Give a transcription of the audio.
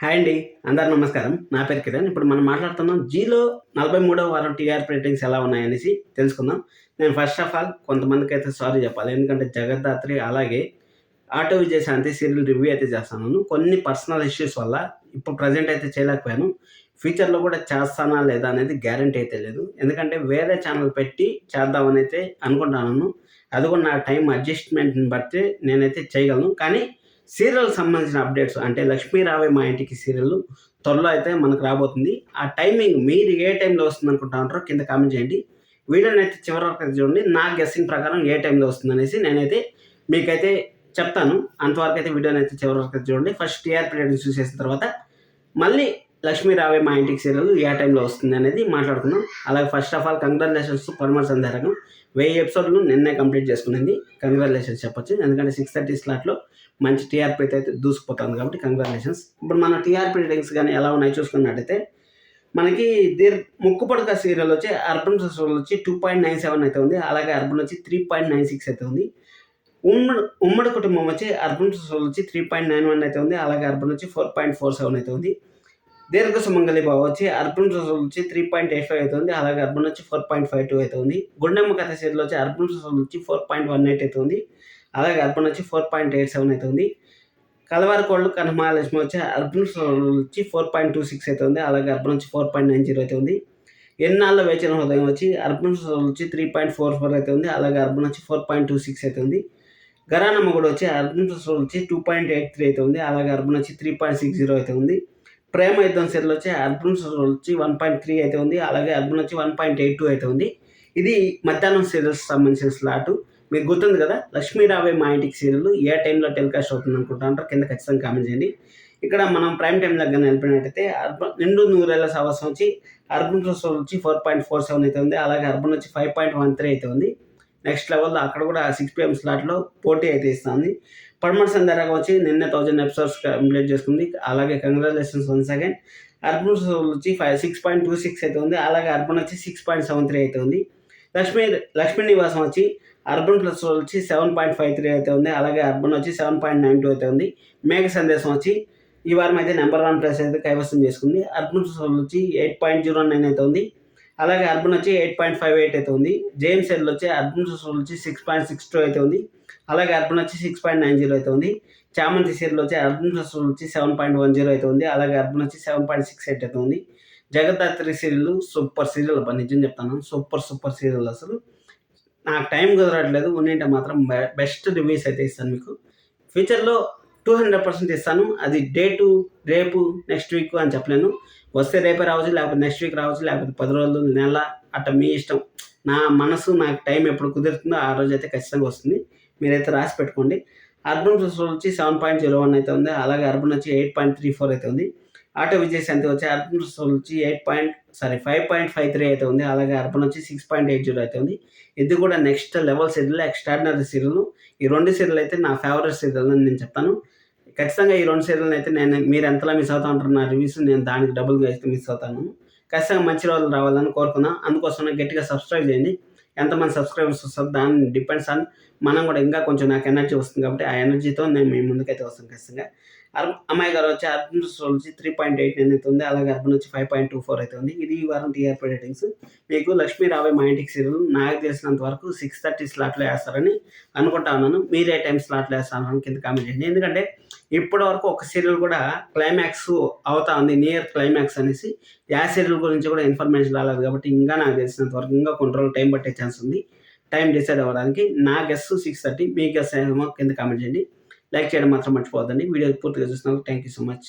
Hi అండి. అందరు నమస్కారం. నా పేరు కిరణ్. ఇప్పుడు మనం మాట్లాడుతున్నాం జీలో 43వ వారం టీఆర్‌పీ రేటింగ్స్ ఎలా ఉన్నాయనేసి తెలుసుకుందాం. నేను ఫస్ట్ ఆఫ్ ఆల్ కొంతమందికైతే సారీ చెప్పాలి. ఎందుకంటే 'జగద్ధాత్రి' అలాగే 'ఆటో విజయశాంతి' సీరియల్ రివ్యూ అయితే చేస్తున్నాను. కొన్ని పర్సనల్ ఇష్యూస్ వల్ల ఇప్పుడు ప్రెజెంట్ అయితే చేయలేకపోయాను. ఫ్యూచర్‌లో కూడా చేస్తానా లేదా అనేది గ్యారంటీ అయితే లేదు. ఎందుకంటే వేరే ఛానల్ పెట్టి చేద్దామనైతే అనుకుంటున్నాను. అది కూడా నా టైం అడ్జస్ట్‌మెంట్‌ని బట్టి నేనైతే చేయగలను. కానీ సీరియల్‌కి సంబంధించిన అప్డేట్స్ అంటే 'లక్ష్మీ రావే మా ఇంటికి' సీరియల్ త్వరలో అయితే మనకు రాబోతుంది. ఆ టైమింగ్ మీరు ఏ టైంలో వస్తుందనుకుంటా ఉంటారో కింద కామెంట్ చేయండి. వీడియోనైతే చివరి వరకు అయితే చూడండి. నా గెస్సింగ్ ప్రకారం ఏ టైంలో వస్తుందనేసి నేనైతే మీకైతే చెప్తాను. అంతవరకైతే వీడియోనైతే చివరి వరకు అయితే చూడండి. ఫస్ట్ టీఆర్‌పీ రేటింగ్స్ చూసేసిన తర్వాత మళ్ళీ 'లక్ష్మీ రావే మా ఇంటికి' సీరియల్ ఏ టైంలో వస్తుంది అనేది మాట్లాడుకుందాం. అలాగే first of all congratulations to పరమర్ సంధ్యారాగం. 1000 ఎపిసోడ్లు నిన్నే కంప్లీట్ చేసుకునింది. కంగ్రాచులేషన్స్ చెప్పొచ్చు. ఎందుకంటే 6:30 స్లాట్‌లో మంచి టీఆర్‌పీ అయితే దూసుకుపోతుంది కాబట్టి కంగ్రాచులేషన్స్. ఇప్పుడు మన టీఆర్‌పీ రేటింగ్స్ కానీ ఎలా ఉన్నాయో చూసుకున్నట్టయితే మనకి ముక్కు పుడక సీరియల్ వచ్చి అర్బన్ సోల్ వచ్చి 2.97 అయితే ఉంది. అలాగే అర్బన్ వచ్చి 3.96 అయితే ఉంది. ఉమ్మడి కుటుంబం వచ్చి అర్బన్ సోల్ వచ్చి 3.91 అయితే ఉంది. అలాగే అర్బన్ వచ్చి 4.47 అయితే ఉంది. దీర్ఘ సుమంగళి బావ వచ్చి అర్బన్ సోల్ వచ్చి 3.85 అయితే ఉంది. అలాగే అర్బన్ వచ్చి 4.52 అయితే ఉంది. గుండెమ్మ కథ సీరియల్ వచ్చి అర్బన్ సోల్ వచ్చి 4.18 అయితే ఉంది. అలాగే అర్బన్ వచ్చి 4.87 అయితే ఉంది. కలవారికోళ్ళు కనమహాలక్ష్మి వచ్చి అర్బన్ వచ్చి 4.26 అయితే ఉంది. అలాగే అర్బన్ వచ్చి 4.90 అయితే ఉంది. ఎన్నాళ్ళ వేచిన హృదయం వచ్చి అర్బన్ వచ్చి 3.44 అయితే ఉంది. అలాగే అర్బన్ వచ్చి 4.26 అయితే ఉంది. గరాన మొగుడు వచ్చి అర్బన్ వచ్చి 2.83 అయితే ఉంది. అలాగే అర్బన్ వచ్చి 3.60 అయితే ఉంది. ప్రేమ యుద్ధం సీరియల్ వచ్చి అర్బన్ వచ్చి 1.3 అయితే ఉంది. అలాగే అర్బన్ వచ్చి 1.82 అయితే ఉంది. ఇది మధ్యాహ్నం సీరియల్స్ సంబంధించిన స్లాటు. మీకు గుర్తుంది కదా, 'లక్ష్మీ రావే మా ఇంటికి' సీరియల్ ఏ టైంలో టెలికాస్ట్ అవుతుంది అనుకుంటారంటారు కింద ఖచ్చితంగా కామెంట్ చేయండి. ఇక్కడ మనం ప్రైమ్ టైం దగ్గర వెళ్ళిపోయినట్టయితే నిండు నూరేళ్ల సంవత్సరం వచ్చి అర్బన్ వచ్చి 4.47 అయితే ఉంది. అలాగే అర్బన్ వచ్చి 5.13 అయితే ఉంది. నెక్స్ట్ లెవెల్లో అక్కడ కూడా 6 PM స్లాట్లో పోటీ అయితే ఇస్తుంది. పడమటి సంధ్యారాగం వచ్చి నిన్న 1000 ఎపిసోడ్స్ కంప్లీట్ చేసుకుంది. అలాగే కంగ్రాచులేషన్స్ వన్స్ అగైన్. అర్బన్ వచ్చి 6.26 అయితే ఉంది. అలాగే అర్బన్ వచ్చి 6.73 అయితే ఉంది. లక్ష్మీ నివాసం వచ్చి అర్బన్ ప్లస్ వచ్చి 7.53 అయితే ఉంది. అలాగే అర్బన్ వచ్చి 7.92 అయితే ఉంది. మేఘ సందేశం వచ్చి ఈ వారం అయితే నెంబర్ 1 ప్లేస్ అయితే కైవసం చేసుకుంది. అర్బన్ వచ్చి 8.09 అయితే ఉంది. అలాగే అర్బన్ వచ్చి 8.58 అయితే ఉంది. జేమ్స్ ఎల్ వచ్చి అర్బన్ వచ్చి 6.62 అయితే ఉంది. అలాగే అర్బన్ వచ్చి 6.90 అయితే ఉంది. చామంతి సీరియల్ వచ్చి అర్బన్ వచ్చి 7.10 అయితే ఉంది. అలాగే అర్బన్ వచ్చి 7.68 అయితే ఉంది. జగద్ధాత్రి సీరియల్ సూపర్ సీరియల్ అబ్బా, నిజం చెప్తాను. Super serial. అసలు నాకు టైం కుదరట్లేదు. ఉన్నింటే మాత్రం బెస్ట్ రివ్యూస్ అయితే ఇస్తాను మీకు. ఫ్యూచర్లో 200% ఇస్తాను. అది డేటు రేపు నెక్స్ట్ వీక్ అని చెప్పలేను. వస్తే రేపే రావచ్చు, లేకపోతే నెక్స్ట్ వీక్ రావచ్చు, లేకపోతే 10 రోజులు, నెల, అట్లా మీ ఇష్టం. నా మనసు నాకు టైం ఎప్పుడు కుదురుతుందో ఆ రోజు అయితే ఖచ్చితంగా వస్తుంది. మీరైతే రాసి పెట్టుకోండి. అర్బన్ వచ్చి 7.01 అయితే ఉంది. అలాగే అర్బన్ వచ్చి 8.34 అయితే ఉంది. ఆటో విజయశాంతి వచ్చి అర్బన్ వచ్చి 5.53 అయితే ఉంది. అలాగే అర్బన్ వచ్చి 6.80 అయితే ఉంది. ఇది కూడా next level serial, extraordinary serial. ఈ 2 సీరియల్ అయితే నా ఫేవరెట్ సీరియల్ అని నేను చెప్తాను. ఖచ్చితంగా ఈ 2 సీరియల్ని అయితే మీరు ఎంతలా మిస్ అవుతా ఉంటారు నా రివ్యూస్, నేను దానికి డబుల్గా అయితే మిస్ అవుతాను. ఖచ్చితంగా మంచి రోజులు రావాలని కోరుకున్నాను. అందుకోసం గట్టిగా సబ్స్క్రైబ్ చేయండి. ఎంతమంది సబ్స్క్రైబర్స్ వస్తారు దాన్ని డిపెండ్స్ ఆన్ మనం కూడా ఇంకా కొంచెం నాకు ఎనర్జీ వస్తుంది కాబట్టి ఆ ఎనర్జీతో నేను మీ ముందుకైతే వస్తాను ఖచ్చితంగా. అమ్మాయి గారు వచ్చి అర్బన్ వచ్చి 3.89 అయితే ఉంది. అలాగే అర్బన్ వచ్చి 5.24 అయితే ఉంది. ఇది ఈ వారం టీఆర్‌పీ రేటింగ్స్. మీకు 'లక్ష్మీ రావే మా ఇంటికి' సీరియల్ నాకు తెలిసినంత వరకు 6:30 స్లాట్లో వేస్తారని అనుకుంటా ఉన్నాను. మీరు ఏ టైం స్లాట్లో వేస్తారని కింద కామెంట్ చేయండి. ఎందుకంటే ఇప్పటి వరకు ఒక సీరియల్ కూడా క్లైమాక్స్ అవుతా ఉంది, నియర్ క్లైమాక్స్ అనేసి. ఆ సీరియల్ గురించి కూడా ఇన్ఫర్మేషన్ రాలేదు కాబట్టి ఇంకా నాకు తెలిసినంత వరకు ఇంకా కొన్ని రోజులు టైం పట్టే ఛాన్స్ ఉంది టైం డిసైడ్ అవ్వడానికి. నా గెస్ 6:30, మీ గెస్ ఏమో కింద కామెంట్ చేయండి. లైక్ చేయడం మాత్రం మర్చిపోవద్దండి. వీడియో పూర్తిగా చూసినందుకు థ్యాంక్ యూ సో మచ్.